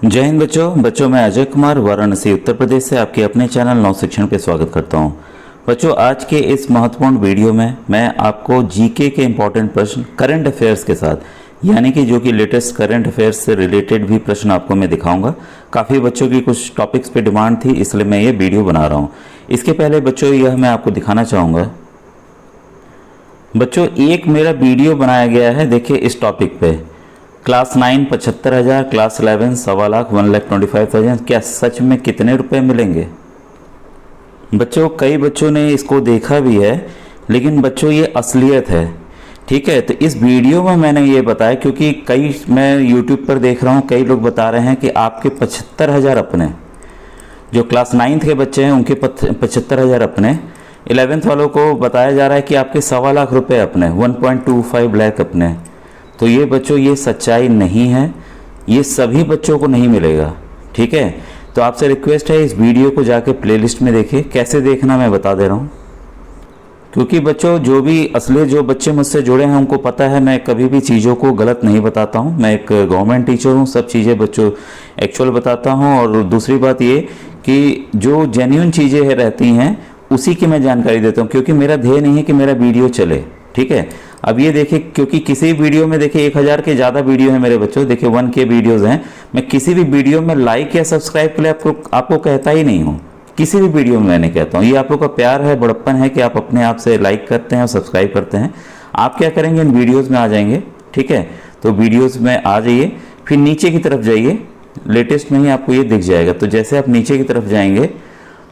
जय हिंद बच्चों मैं अजय कुमार वाराणसी उत्तर प्रदेश से आपके अपने चैनल नव शिक्षण पे स्वागत करता हूं। बच्चों आज के इस महत्वपूर्ण वीडियो में मैं आपको जीके के इंपॉर्टेंट प्रश्न करंट अफेयर्स के साथ यानी कि जो कि लेटेस्ट करंट अफेयर्स से रिलेटेड भी प्रश्न आपको मैं दिखाऊंगा। काफ़ी बच्चों की कुछ टॉपिक्स पे डिमांड थी, इसलिए मैं ये वीडियो बना रहा हूँ। इसके पहले बच्चों यह मैं आपको दिखाना चाहूँगा। बच्चों एक मेरा वीडियो बनाया गया है, देखिए इस टॉपिक पे क्लास 9 75,000, क्लास 11 1,25,00,000 1,25,000 क्या सच में कितने रुपए मिलेंगे। बच्चों कई बच्चों ने इसको देखा भी है, लेकिन बच्चों ये असलियत है, ठीक है। तो इस वीडियो में मैंने ये बताया क्योंकि कई मैं यूट्यूब पर देख रहा हूँ, कई लोग बता रहे हैं कि आपके 75,000 अपने, जो क्लास 9 के बच्चे हैं उनके 75,000 अपने, 11th वालों को बताया जा रहा है कि आपके 1,25,00,000 रुपये अपने, 1.25 लाख अपने। तो ये बच्चों ये सच्चाई नहीं है, ये सभी बच्चों को नहीं मिलेगा, ठीक है। तो आपसे रिक्वेस्ट है इस वीडियो को जाके प्लेलिस्ट में देखिए। कैसे देखना मैं बता दे रहा हूँ, क्योंकि बच्चों जो भी असली जो बच्चे मुझसे जुड़े हैं उनको पता है मैं कभी भी चीज़ों को गलत नहीं बताता हूँ। मैं एक गवर्नमेंट टीचर हूँ, सब चीज़ें बच्चों एक्चुअल बताता हूँ। और दूसरी बात ये कि जो जेन्युइन चीज़ें रहती हैं उसी की मैं जानकारी देता हूँ, क्योंकि मेरा ध्येय नहीं है कि मेरा वीडियो चले, ठीक है। अब ये देखिए, क्योंकि किसी वीडियो में देखिए 1,000 के ज़्यादा वीडियो है मेरे बच्चों, देखिए 1K वीडियोस हैं। मैं किसी भी वीडियो में लाइक या सब्सक्राइब के लिए आपको कहता ही नहीं हूँ, किसी भी वीडियो में मैंने कहता हूँ। ये आप लोग का प्यार है, बड़प्पन है कि आप अपने आप से लाइक करते हैं और सब्सक्राइब करते हैं। आप क्या करेंगे, इन वीडियोज़ में आ जाएंगे, ठीक है। तो वीडियोज़ में आ जाइए, फिर नीचे की तरफ जाइए, लेटेस्ट में ही आपको ये दिख जाएगा। तो जैसे आप नीचे की तरफ जाएंगे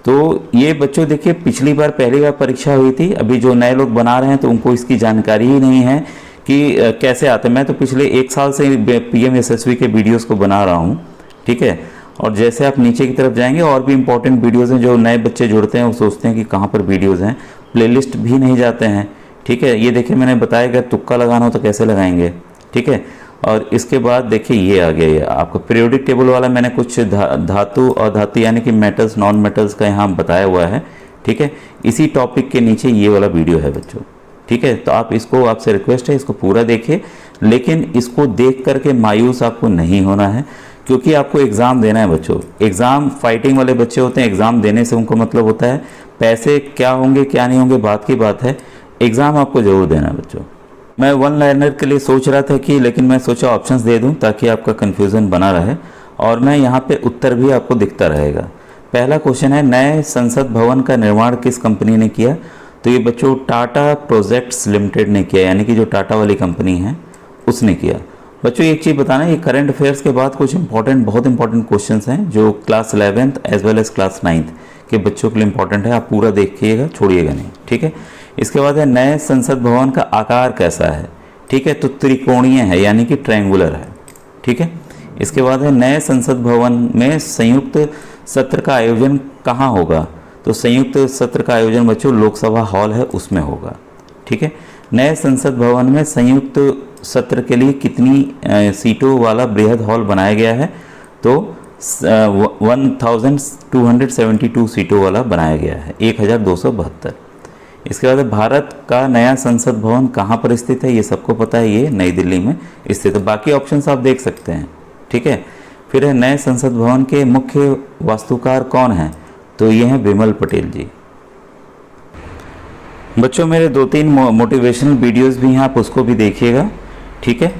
तो ये बच्चों देखिए पहली बार परीक्षा हुई थी, अभी जो नए लोग बना रहे हैं तो उनको इसकी जानकारी ही नहीं है कि कैसे आते। मैं तो पिछले 1 साल से PMSSB के वीडियोस को बना रहा हूँ, ठीक है। और जैसे आप नीचे की तरफ जाएंगे और भी इंपॉर्टेंट वीडियोस हैं, जो नए बच्चे जुड़ते हैं वो सोचते हैं कि कहाँ पर वीडियोस हैं, प्लेलिस्ट भी नहीं जाते हैं, ठीक है। ये देखिए मैंने बताया कि तुक्का लगाना हो तो कैसे लगाएंगे, ठीक है। और इसके बाद देखिए ये आ गया, ये आपको पीरियोडिक टेबल वाला मैंने कुछ धातु और धातु यानी कि मेटल्स नॉन मेटल्स का यहाँ बताया हुआ है, ठीक है। इसी टॉपिक के नीचे ये वाला वीडियो है बच्चों, ठीक है। तो आप इसको, आपसे रिक्वेस्ट है इसको पूरा देखिए, लेकिन इसको देख करके मायूस आपको नहीं होना है, क्योंकि आपको एग्ज़ाम देना है बच्चों। एग्ज़ाम फाइटिंग वाले बच्चे होते हैं, एग्ज़ाम देने से उनको मतलब होता है पैसे क्या होंगे क्या नहीं होंगे बात की बात है, एग्ज़ाम आपको ज़रूर देना है बच्चों। मैं 1 लाइनर के लिए सोच रहा था कि, लेकिन मैं सोचा ऑप्शंस दे दूं ताकि आपका कन्फ्यूज़न बना रहे, और मैं यहाँ पे उत्तर भी आपको दिखता रहेगा। पहला क्वेश्चन है, नए संसद भवन का निर्माण किस कंपनी ने किया। तो ये बच्चों टाटा प्रोजेक्ट्स लिमिटेड ने किया, यानी कि जो टाटा वाली कंपनी है उसने किया। बच्चों एक चीज़ बताना, ये करंट अफेयर्स के बाद कुछ बहुत इंपॉर्टेंट क्वेश्चन हैं जो class 11th as well as class 9th के बच्चों के लिए इंपॉर्टेंट है। आप पूरा देखिएगा, छोड़िएगा नहीं, ठीक है। इसके बाद है, नए संसद भवन का आकार कैसा है, ठीक है। तो त्रिकोणीय है, यानी कि ट्रायंगुलर है, ठीक है। इसके बाद है, नए संसद भवन में संयुक्त सत्र का आयोजन कहाँ होगा। तो संयुक्त सत्र का आयोजन बच्चों लोकसभा हॉल है उसमें होगा, ठीक है। नए संसद भवन में संयुक्त सत्र के लिए कितनी सीटों वाला बृहद हॉल बनाया गया है। तो 1272 सीटों वाला बनाया गया है, 1272। इसके बाद भारत का नया संसद भवन कहाँ पर स्थित है, ये सबको पता है, ये नई दिल्ली में स्थित है। बाकी ऑप्शंस आप देख सकते हैं, ठीक है। फिर है, नए संसद भवन के मुख्य वास्तुकार कौन हैं। तो ये हैं विमल पटेल जी। बच्चों मेरे 2-3 मोटिवेशनल वीडियोस भी हैं, आप उसको भी देखिएगा, ठीक है।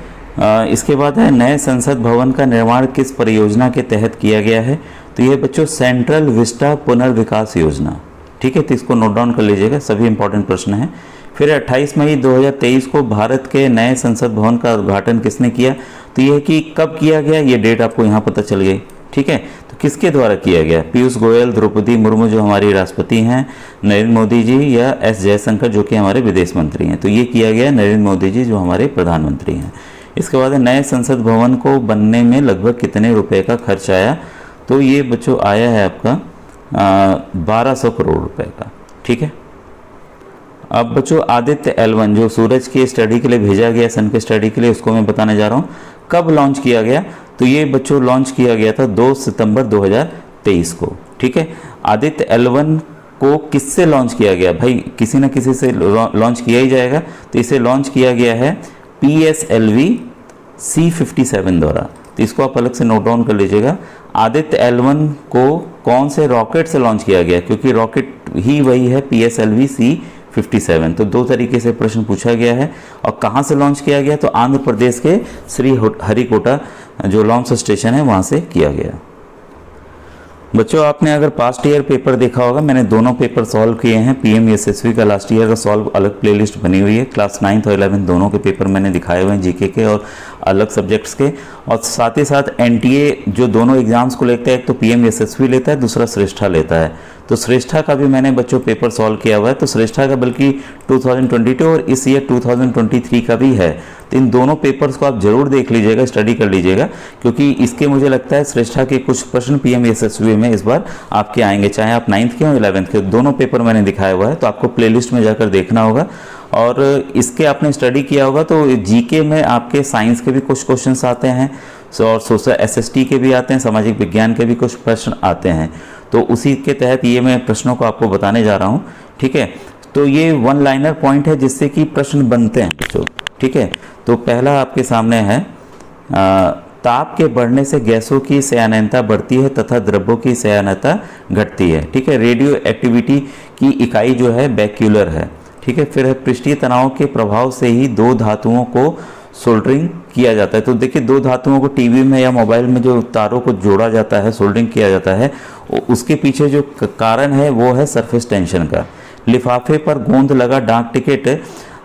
इसके बाद है, नए संसद भवन का निर्माण किस परियोजना के तहत किया गया है। तो ये बच्चों सेंट्रल विस्टा पुनर्विकास योजना, ठीक है। तो इसको नोट डाउन कर लीजिएगा, सभी इंपॉर्टेंट प्रश्न हैं। फिर 28 मई 2023 को भारत के नए संसद भवन का उद्घाटन किसने किया। तो यह कि कब किया गया, ये डेट आपको यहाँ पता चल गई, ठीक है। तो किसके द्वारा किया गया, पीयूष गोयल, द्रौपदी मुर्मू जो हमारी राष्ट्रपति हैं, नरेंद्र मोदी जी या एस जयशंकर जो कि हमारे विदेश मंत्री हैं। तो ये किया गया नरेंद्र मोदी जी जो हमारे प्रधानमंत्री हैं। इसके बाद नए संसद भवन को बनने में लगभग कितने रुपए का खर्च आया। तो ये बच्चों आया है आपका 1200 करोड़ रुपए का, ठीक है। अब बच्चों आदित्य L1 जो सूरज की स्टडी के लिए भेजा गया, सन के स्टडी के लिए, उसको मैं बताने जा रहा हूँ कब लॉन्च किया गया। तो ये बच्चों लॉन्च किया गया था 2 सितंबर 2023 को, ठीक है। आदित्य L1 को किससे लॉन्च किया गया, भाई किसी न किसी से लॉन्च किया ही जाएगा। तो इसे लॉन्च किया गया है PSLV C-57 द्वारा। तो इसको आप अलग से नोट डाउन कर लीजिएगा। आदित्य L1 को कौन से रॉकेट से लॉन्च किया गया, क्योंकि रॉकेट ही वही है PSLV C57। तो 2 तरीके से प्रश्न पूछा गया है। और कहाँ से लॉन्च किया गया, तो आंध्र प्रदेश के श्री हरिकोटा जो लॉन्च स्टेशन है वहाँ से किया गया। बच्चों आपने अगर पास्ट ईयर पेपर देखा होगा, मैंने दोनों पेपर सॉल्व किए हैं। PMSSV का लास्ट ईयर का सॉल्व अलग प्लेलिस्ट बनी हुई है। क्लास 9th और 11th दोनों के पेपर मैंने दिखाए हुए हैं, जीके के और अलग सब्जेक्ट्स के। और साथ ही साथ NTA जो दोनों एग्जाम्स को लेता है, एक तो PMSSV लेता है, दूसरा श्रेष्ठा लेता है। तो श्रेष्ठा का भी मैंने बच्चों पेपर सॉल्व किया हुआ है। तो श्रेष्ठा का बल्कि 2022 और इस ईयर 2023 का भी है। तो इन दोनों पेपर्स को आप जरूर देख लीजिएगा, स्टडी कर लीजिएगा, क्योंकि इसके मुझे लगता है श्रेष्ठा के कुछ प्रश्न PMSSV में इस बार आपके आएंगे, चाहे आप 9th के हो 11th के। दोनों पेपर मैंने दिखाया हुआ है, तो आपको प्लेलिस्ट में जाकर देखना होगा। और इसके आपने स्टडी किया होगा तो जीके में आपके साइंस के भी कुछ क्वेश्चंस आते हैं और सोशल SST के भी आते हैं, सामाजिक विज्ञान के भी कुछ प्रश्न आते हैं। तो उसी के तहत ये मैं प्रश्नों को आपको बताने जा रहा हूँ, ठीक है। तो ये 1 लाइनर पॉइंट है जिससे कि प्रश्न बनते हैं बच्चों, ठीक है। तो पहला आपके सामने है, ताप के बढ़ने से गैसों की सयानता बढ़ती है तथा द्रव्यों की सयानता घटती है, ठीक है। रेडियो एक्टिविटी की इकाई जो है बैक्यूलर है, ठीक है। फिर है पृष्ठीय तनाव के प्रभाव से ही 2 धातुओं को सोल्डरिंग किया जाता है। तो देखिए 2 धातुओं को टीवी में या मोबाइल में जो तारों को जोड़ा जाता है, सोल्डरिंग किया जाता है, उसके पीछे जो कारण है वो है सरफेस टेंशन का। लिफाफे पर गोंद लगा डाक टिकट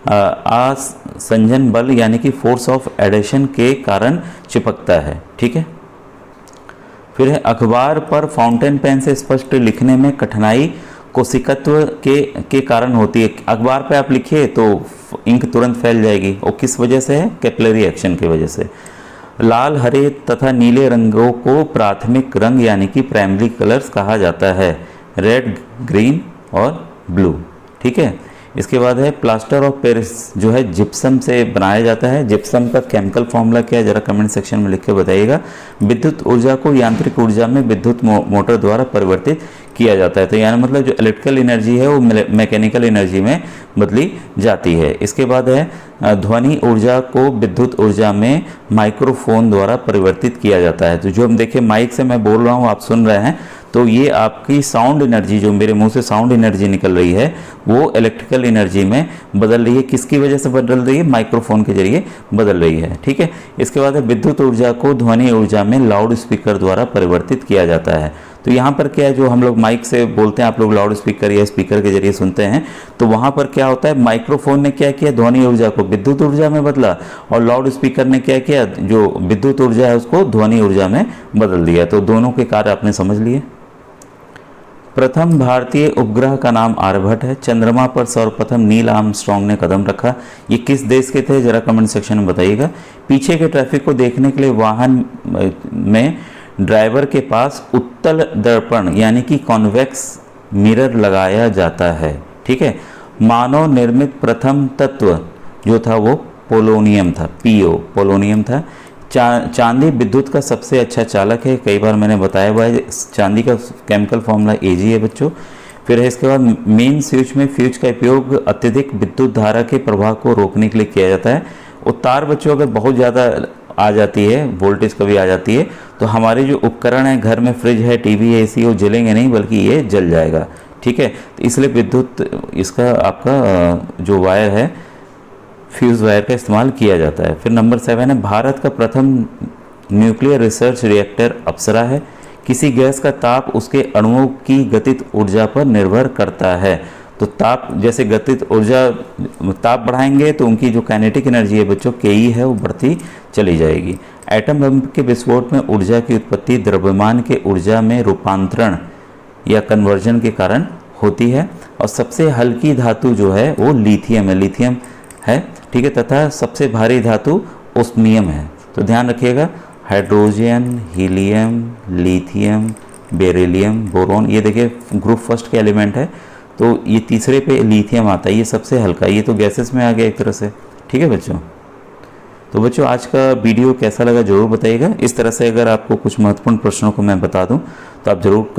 आसंजन बल यानी कि फोर्स ऑफ एडेशन के कारण चिपकता है, ठीक है। फिर है अखबार पर फाउंटेन पेन से स्पष्ट लिखने में कठिनाई कोशिकत्व के कारण होती है। अखबार पे आप लिखिए तो इंक तुरंत फैल जाएगी, और किस वजह से है, कैपिलरी एक्शन की वजह से। लाल, हरे तथा नीले रंगों को प्राथमिक रंग यानी कि प्राइमरी कलर्स कहा जाता है, रेड, ग्रीन और ब्लू, ठीक है। इसके बाद है प्लास्टर ऑफ पेरिस जो है जिप्सम से बनाया जाता है। जिप्सम का केमिकल फॉर्मूला क्या है, जरा कमेंट सेक्शन में लिख के बताइएगा। विद्युत ऊर्जा को यांत्रिक ऊर्जा में विद्युत मोटर द्वारा परिवर्तित किया जाता है। तो यानी मतलब जो इलेक्ट्रिकल एनर्जी है वो मैकेनिकल एनर्जी में बदली जाती है। इसके बाद है ध्वनि ऊर्जा को विद्युत ऊर्जा में माइक्रोफोन द्वारा परिवर्तित किया जाता है। तो जो हम देखिए माइक से मैं बोल रहा हूँ, आप सुन रहे हैं, तो ये आपकी साउंड एनर्जी जो मेरे मुंह से साउंड एनर्जी निकल रही है वो इलेक्ट्रिकल एनर्जी में बदल रही है। किसकी वजह से बदल रही है, माइक्रोफोन के जरिए बदल रही है, ठीक है। इसके बाद विद्युत ऊर्जा को ध्वनि ऊर्जा में लाउड स्पीकर द्वारा परिवर्तित किया जाता है। तो यहाँ पर क्या है, जो हम लोग माइक से बोलते हैं, आप लोग लाउड स्पीकर या स्पीकर के जरिए सुनते हैं, तो वहाँ पर क्या होता है, माइक्रोफोन ने क्या किया, ध्वनि ऊर्जा को विद्युत ऊर्जा में बदला, और लाउड स्पीकर ने क्या किया, जो विद्युत ऊर्जा है उसको ध्वनि ऊर्जा में बदल दिया। तो दोनों के कार्य आपने समझ लिए। प्रथम भारतीय उपग्रह का नाम आर्यभट्ट है। चंद्रमा पर सर्वप्रथम नील आर्मस्ट्रांग ने कदम रखा। ये किस देश के थे, जरा कमेंट सेक्शन में बताइएगा। पीछे के ट्रैफिक को देखने के लिए वाहन में ड्राइवर के पास उत्तल दर्पण यानी कि कॉन्वेक्स मिरर लगाया जाता है, ठीक है। मानव निर्मित प्रथम तत्व जो था वो पोलोनियम था, पोलोनियम था। चांदी विद्युत का सबसे अच्छा चालक है, कई बार मैंने बताया हुआ है। चांदी का केमिकल फॉर्मूला Ag है बच्चों। फिर है इसके बाद मेन स्विच में फ्यूज का उपयोग अत्यधिक विद्युत धारा के प्रवाह को रोकने के लिए किया जाता है। तार बच्चों अगर बहुत ज़्यादा आ जाती है, वोल्टेज कभी आ जाती है, तो हमारे जो उपकरण है घर में, फ्रिज है, टीवी है, AC, वो जलेंगे नहीं बल्कि ये जल जाएगा, ठीक है। तो इसलिए विद्युत इसका आपका जो वायर है फ्यूज वायर का इस्तेमाल किया जाता है। फिर नंबर 7 है भारत का प्रथम न्यूक्लियर रिसर्च रिएक्टर अप्सरा है। किसी गैस का ताप उसके अणुओं की गतिज ऊर्जा पर निर्भर करता है। तो ताप जैसे गतिज ऊर्जा, ताप बढ़ाएंगे तो उनकी जो काइनेटिक एनर्जी है बच्चों के है वो बढ़ती चली जाएगी। एटम बम के विस्फोट में ऊर्जा की उत्पत्ति द्रव्यमान के ऊर्जा में रूपांतरण या कन्वर्जन के कारण होती है। और सबसे हल्की धातु जो है वो लिथियम है, ठीक है। तथा सबसे भारी धातु ओस्मियम है। तो ध्यान रखिएगा, hydrogen, helium, lithium, beryllium, boron, ये देखिए ग्रुप फर्स्ट के एलिमेंट है। तो ये तीसरे पे लिथियम आता है, ये सबसे हल्का, ये तो गैसेस में आ गया एक तरह से, ठीक है बच्चों। तो बच्चों आज का वीडियो कैसा लगा जरूर बताइएगा। इस तरह से अगर आपको कुछ महत्वपूर्ण प्रश्नों को मैं बता दूं तो आप जरूर